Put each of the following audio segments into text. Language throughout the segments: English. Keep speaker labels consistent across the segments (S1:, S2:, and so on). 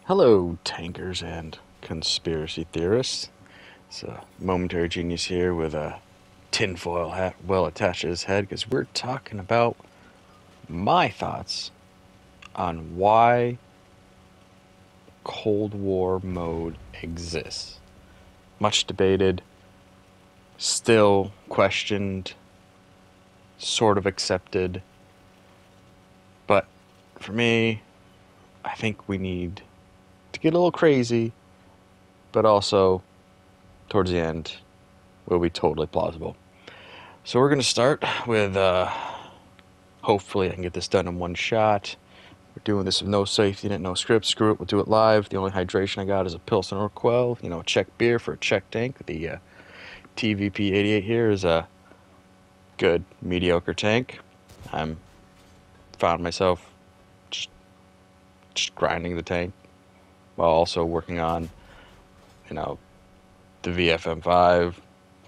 S1: Hello, tankers and conspiracy theorists. It's a momentary genius here with a tinfoil hat well attached to his head because we're talking about my thoughts on why Cold War mode exists. Much debated, still questioned, sort of accepted, but for me, I think we need to get a little crazy, but also towards the end will be totally plausible. So we're going to start with, hopefully I can get this done in one shot. We're doing this with no safety net, no script. Screw it, we'll do it live. The only hydration I got is a Pilsen or Quell, a Czech beer for a Czech tank. The TVP 88 here is a good, mediocre tank. I'm found myself just, just grinding the tank while also working on, the VFM5,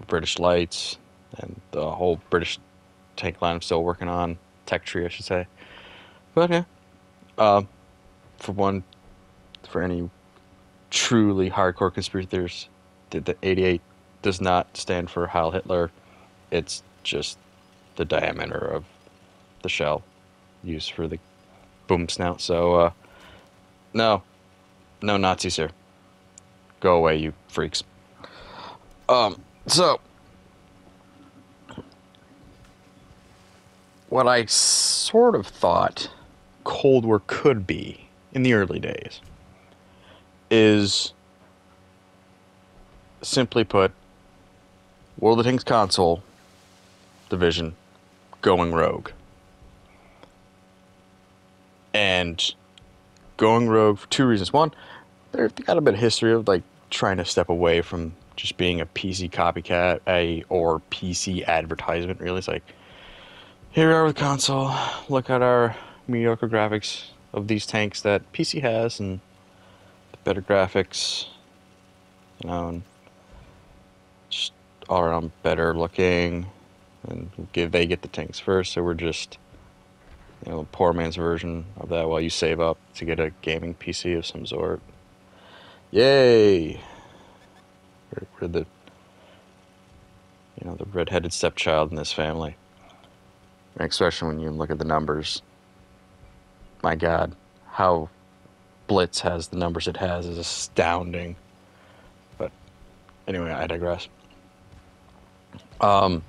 S1: British Lights, and the whole British tank line I'm still working on. Tech tree, I should say. But yeah, for any truly hardcore conspiracy theorists, the 88 does not stand for Heil Hitler. It's just the diameter of the shell used for the boom snout. So, no Nazis here. Go away, you freaks. So what I sort of thought Cold War could be in the early days is, simply put, World of Tanks console division going rogue. And going rogue for two reasons. One, they've got a bit of history of trying to step away from just being a PC copycat or PC advertisement. Really, it's like, here we are with console. Look at our mediocre graphics of these tanks that PC has, and the better graphics, and just all around better looking. And they get the tanks first, so we're just, a poor man's version of that while you save up to get a gaming PC of some sort. Yay! We're the, the redheaded stepchild in this family. Especially when you look at the numbers. My God, how Blitz has the numbers it has is astounding. But anyway, I digress. And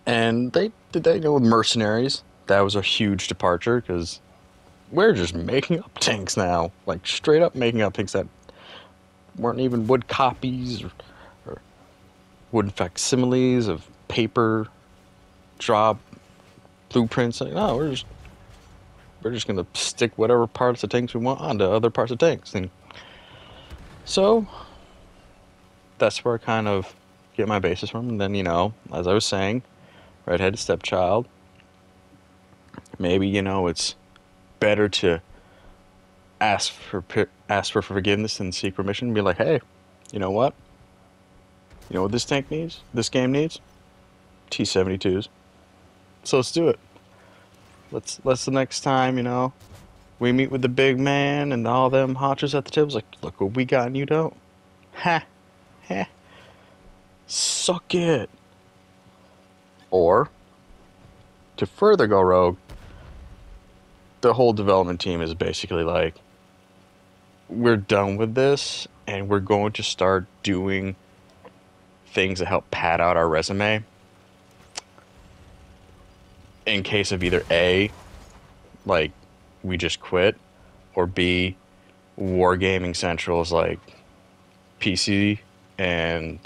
S1: they did that, with mercenaries. That was a huge departure because we're just making up tanks now, straight up making up tanks that weren't even wood copies or wooden facsimiles of paper drop blueprints. No, we're just gonna stick whatever parts of tanks we want onto other parts of tanks. And so that's where I kind of get my basis from. And then, as I was saying, redheaded stepchild. Maybe, it's better to ask for forgiveness and seek remission and be like, hey, you know what? You know what this tank needs? This game needs? T-72s. So let's do it. Let's the next time, we meet with the big man and all them hotches at the tables, look what we got and you don't. Ha. Ha. Suck it. Or, to further go rogue, the whole development team is basically like, we're done with this and we're going to start doing things that help pad out our resume in case of either A, we just quit, or B, Wargaming Central is PC and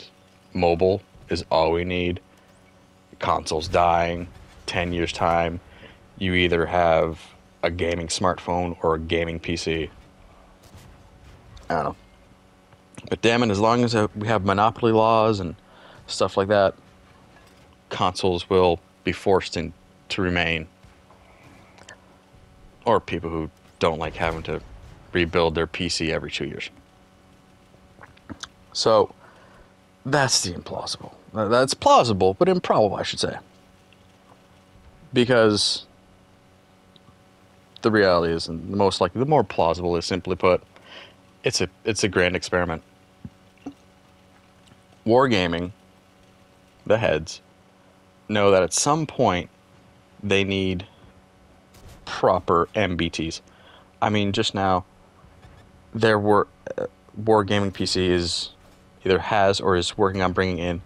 S1: mobile is all we need. Console's dying. 10 years time, you either have a gaming smartphone or a gaming PC. I don't know. But damn it, as long as we have monopoly laws and stuff like that, consoles will be forced to remain. Or people who don't like having to rebuild their PC every 2 years. So, that's the implausible. That's plausible, but improbable, I should say. Because the reality is, and the most likely, the more plausible is, simply put, it's a grand experiment. Wargaming, the heads, know that at some point they need proper MBTs. I mean, just now, there were Wargaming PC is either has or is working on bringing in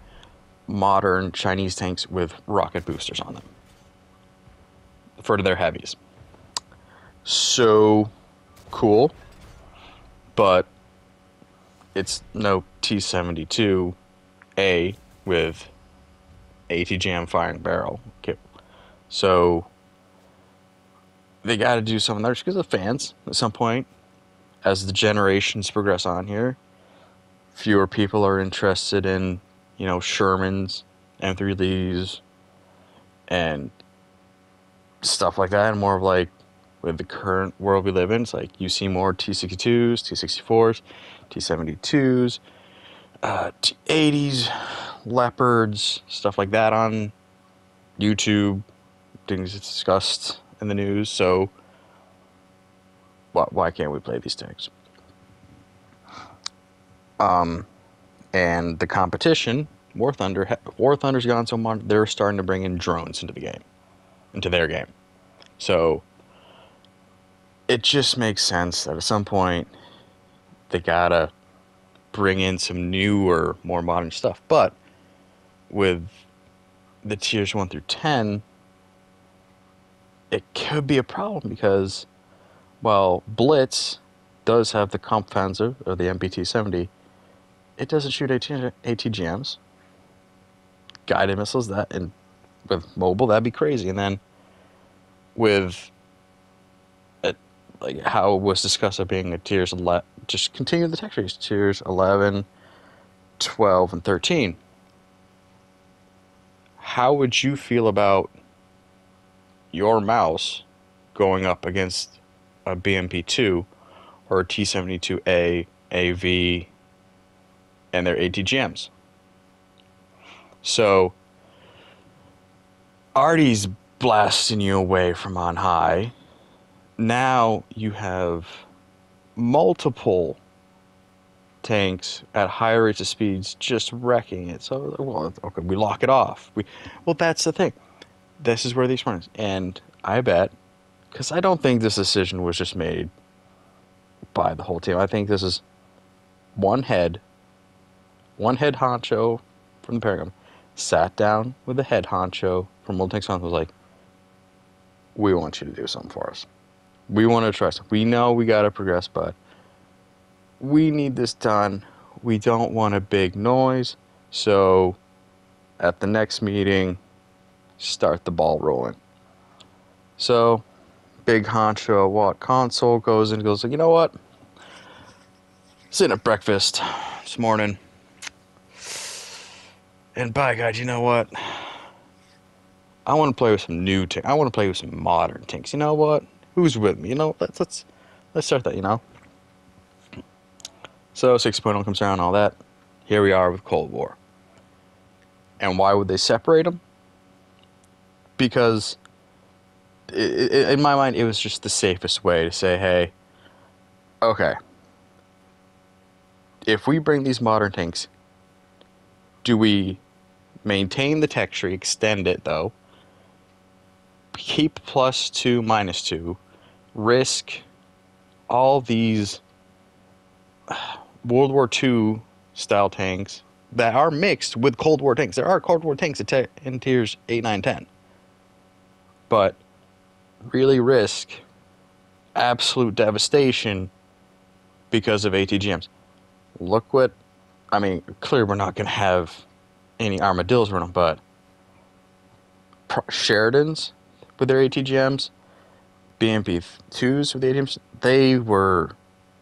S1: modern Chinese tanks with rocket boosters on them for their heavies. So cool, but it's no T-72A with ATGM firing barrel. Okay. So they got to do something there because of fans at some point. As the generations progress on here, fewer people are interested in, Shermans, M3Ds, and stuff like that. And more of like, with the current world we live in, it's like you see more T-62s, T-64s, T-72s, T-80s, Leopards, stuff like that on YouTube, things discussed in the news. So why can't we play these tanks? And the competition, War Thunder's gone so much, they're starting to bring in drones into the game, into their game. So it just makes sense that at some point they gotta bring in some newer, more modern stuff. But with the tiers 1 through 10, it could be a problem because, while Blitz does have the Kampfpanzer, or the MBT-70, it doesn't shoot ATGMs. Guided missiles, that, and with mobile, that'd be crazy. And then with like how it was discussed of being a tiers 11, just continue the tech trees, tiers 11, 12, and 13. How would you feel about your mouse going up against a BMP-2 or a T-72A, AV, and their ATGMs? So Artie's blasting you away from on high. Now you have multiple tanks at higher rates of speeds just wrecking it. So, well, okay, we lock it off. Well, that's the thing. This is where the experience. And I bet, because I don't think this decision was just made by the whole team. I think this is one head honcho from the Paragon sat down with the head honcho from World Tanks and was like, we want you to do something for us. We want to trust. We know we got to progress, but we need this done. We don't want a big noise. So at the next meeting, start the ball rolling. So big honcho WOTConsole goes and goes like, you know what? Sitting at breakfast this morning. And by God, you know what? I want to play with some new tanks. I want to play with some modern tanks. You know what? Who's with me? Let's start that, So 6.0 comes around, all that. Here we are with Cold War. And why would they separate them? Because in my mind, it was just the safest way to say, hey, okay, if we bring these modern tanks, do we maintain the tech tree, extend it though, keep +2, -2, risk all these World War II style tanks that are mixed with Cold War tanks? There are Cold War tanks in tiers 8, 9, 10. But really risk absolute devastation because of ATGMs. Look what, clearly we're not going to have any armadillos running, but Sheridans with their ATGMs, BMP-2s with ATGMs, they were,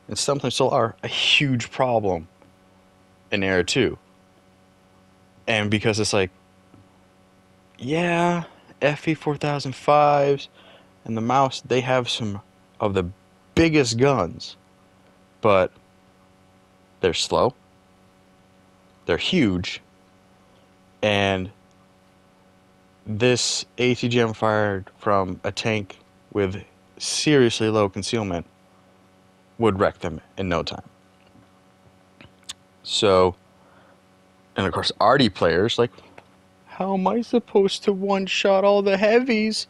S1: and sometimes still are, a huge problem in Era 2. And because it's like, yeah, FE 4005s and the mouse, they have some of the biggest guns, but they're slow, they're huge, and this ATGM fired from a tank with seriously low concealment would wreck them in no time. So, and of course, arty players, like, how am I supposed to one-shot all the heavies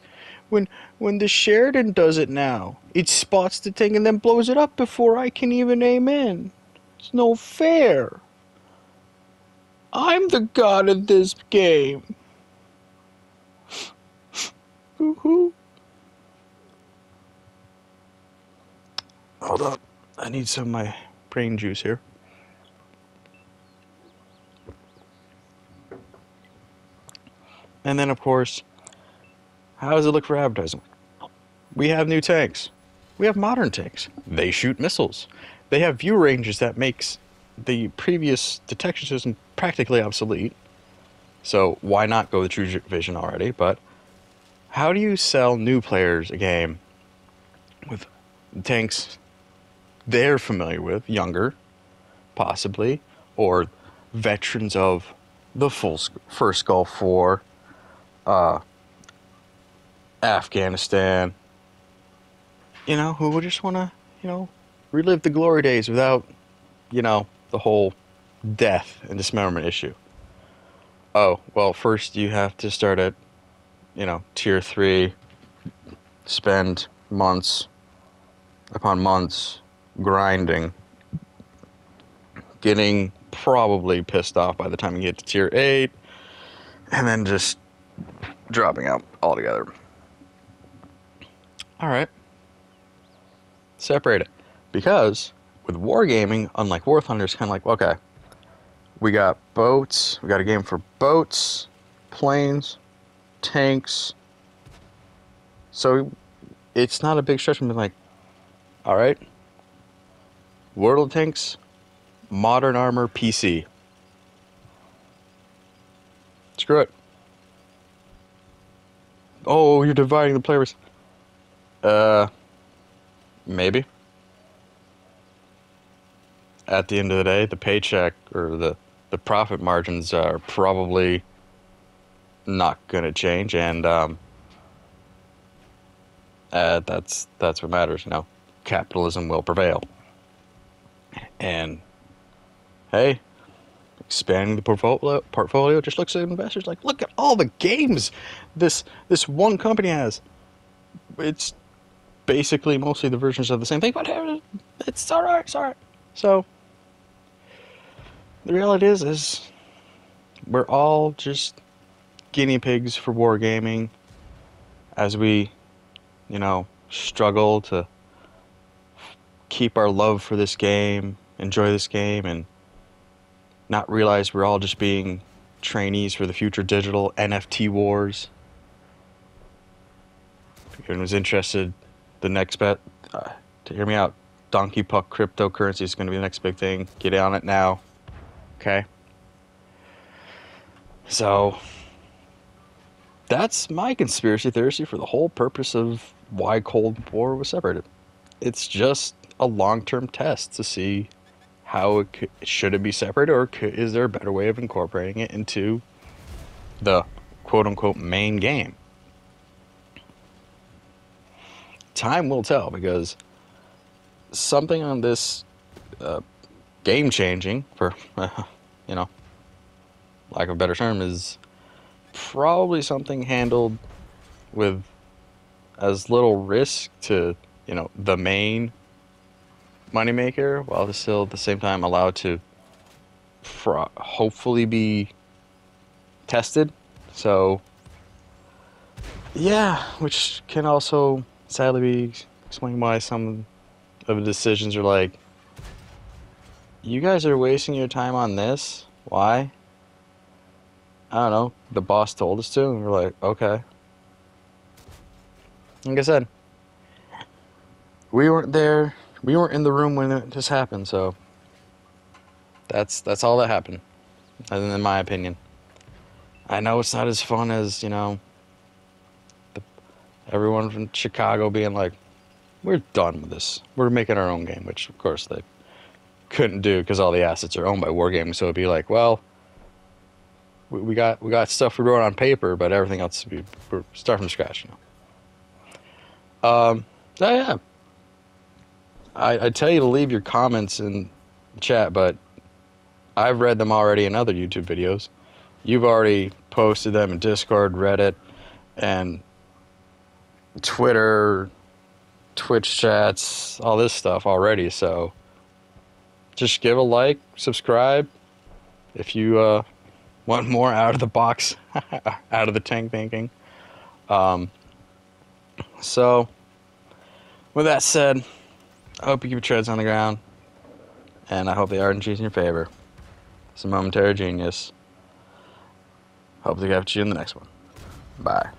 S1: when the Sheridan does it now? It spots the thing and then blows it up before I can even aim in. It's no fair. I'm the god of this game. Woohoo. Hold up. I need some of my brain juice here. And then, of course, how does it look for advertising? We have new tanks. We have modern tanks. They shoot missiles. They have view ranges that makes the previous detection system practically obsolete. So why not go with True Vision already? But how do you sell new players a game with tanks they're familiar with, younger, possibly, or veterans of the first Gulf War, Afghanistan, who would just want to, relive the glory days without, the whole death and dismemberment issue. Oh, well, first you have to start at, tier 3, spend months upon months grinding, getting probably pissed off by the time you get to tier 8, and then just dropping out altogether. Alright. Separate it. Because with wargaming, unlike War Thunder, it's kind of like, okay, we got boats, we got a game for boats, planes, tanks. So it's not a big stretch from being like, alright, World of Tanks, Modern Armor, PC. Screw it. Oh, you're dividing the players. Maybe. At the end of the day, the paycheck or the profit margins are probably not going to change, and that's what matters. Capitalism will prevail. And hey, expanding the portfolio just looks at investors like, look at all the games this one company has. It's basically mostly the versions of the same thing, but it's alright, it's alright. So the reality is we're all just guinea pigs for wargaming as we, struggle to keep our love for this game, enjoy this game, and not realize we're all just being trainees for the future digital NFT wars. If anyone was interested, the next bet, to hear me out, Donkey Puck cryptocurrency is going to be the next big thing. Get on it now. Okay? So, that's my conspiracy theory for the whole purpose of why Cold War was separated. It's just a long-term test to see how should it be separated, or is there a better way of incorporating it into the quote-unquote main game. Time will tell, because something on this game-changing, for lack of a better term, is probably something handled with as little risk to the main moneymaker, while still at the same time allowed to hopefully be tested. So yeah, which can also sadly be explaining why some of the decisions are like, you guys are wasting your time on this. Why? I don't know. The boss told us to, and we're like, okay. Like I said, we weren't there. We weren't in the room when this happened, so that's all that happened, in my opinion. I know it's not as fun as, everyone from Chicago being like, we're done with this. We're making our own game, which, of course, they couldn't do because all the assets are owned by Wargaming. So it'd be like, well, we got stuff we wrote on paper, but everything else we're starting from scratch. Oh, yeah. I tell you to leave your comments in the chat, but I've read them already in other YouTube videos. You've already posted them in Discord, Reddit, and Twitter, Twitch chats, all this stuff already. So just give a like, subscribe if you want more out of the box, out of the tank thinking. So with that said, I hope you keep your treads on the ground, and I hope the RNG's in your favor. It's a momentary genius. Hope to catch you in the next one. Bye.